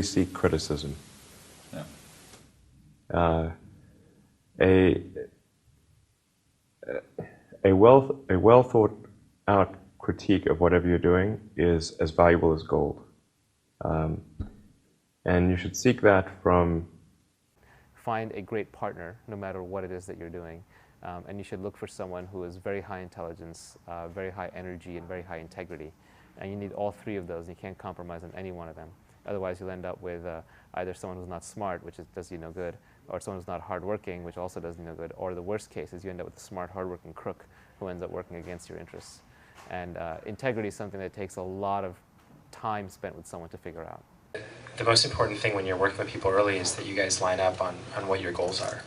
seek criticism. Yeah. A well thought out critique of whatever you're doing is as valuable as gold. And you should seek that from... Find a great partner, no matter what it is that you're doing. And you should look for someone who is very high intelligence, very high energy, and very high integrity. And you need all three of those, and you can't compromise on any one of them. Otherwise, you'll end up with either someone who's not smart, which does you no good, or someone who's not hardworking, which also does you no good, or the worst case is you end up with a smart, hardworking crook who ends up working against your interests. And integrity is something that takes a lot of time spent with someone to figure out. The most important thing when you're working with people early is that you guys line up on what your goals are.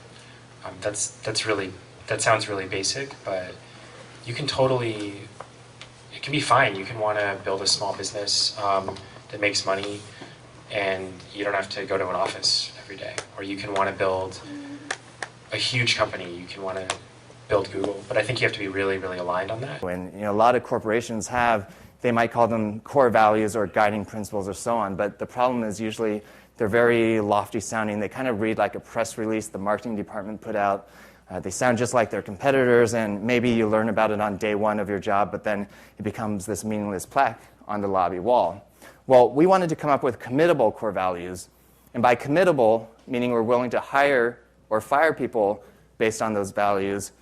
That sounds really basic, but you can totally, it can be fine. You can want to build a small business that makes money and you don't have to go to an office every day. Or you can want to build a huge company. You can want to build Google. But I think you have to be really, really aligned on that. And a lot of corporations have, they might call them core values or guiding principles or so on, but the problem is usually they're very lofty sounding. They kind of read like a press release the marketing department put out. They sound just like their competitors, and maybe you learn about it on day one of your job, but then it becomes this meaningless plaque on the lobby wall. Well, we wanted to come up with committable core values, and by committable, meaning we're willing to hire or fire people based on those values,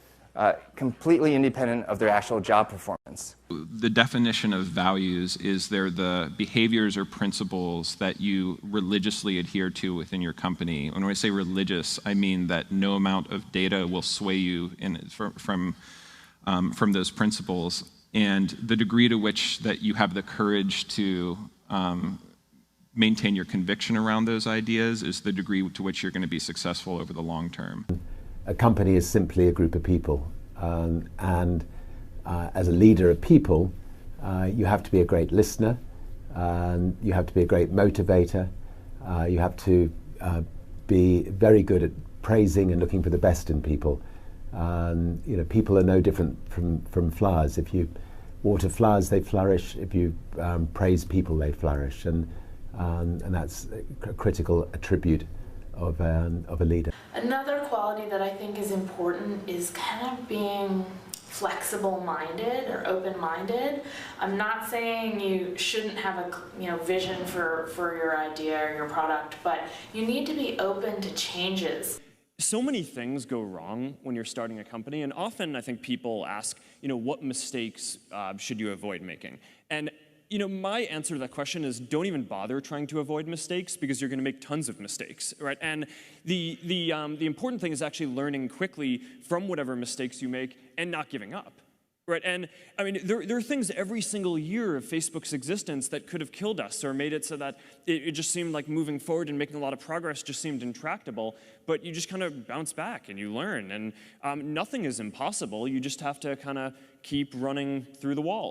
completely independent of their actual job performance. The definition of values is they're the behaviors or principles that you religiously adhere to within your company. When I say religious, I mean that no amount of data will sway you from those principles, and the degree to which that you have the courage to maintain your conviction around those ideas is the degree to which you're going to be successful over the long term. A company is simply a group of people, as a leader of people, you have to be a great listener, and you have to be a great motivator, you have to be very good at praising and looking for the best in people. People are no different from flowers. If you water flowers, they flourish. If you praise people, they flourish, and that's a critical attribute of a leader. Another quality that I think is important is kind of being flexible-minded or open-minded. I'm not saying you shouldn't have a vision for your idea or your product, but you need to be open to changes. So many things go wrong when you're starting a company, and often I think people ask, what mistakes should you avoid making? And my answer to that question is don't even bother trying to avoid mistakes, because you're going to make tons of mistakes, right? And the important thing is actually learning quickly from whatever mistakes you make and not giving up, right? And I mean, there are things every single year of Facebook's existence that could have killed us or made it so that it just seemed like moving forward and making a lot of progress just seemed intractable, but you just kind of bounce back and you learn, and nothing is impossible. You just have to kind of keep running through the walls.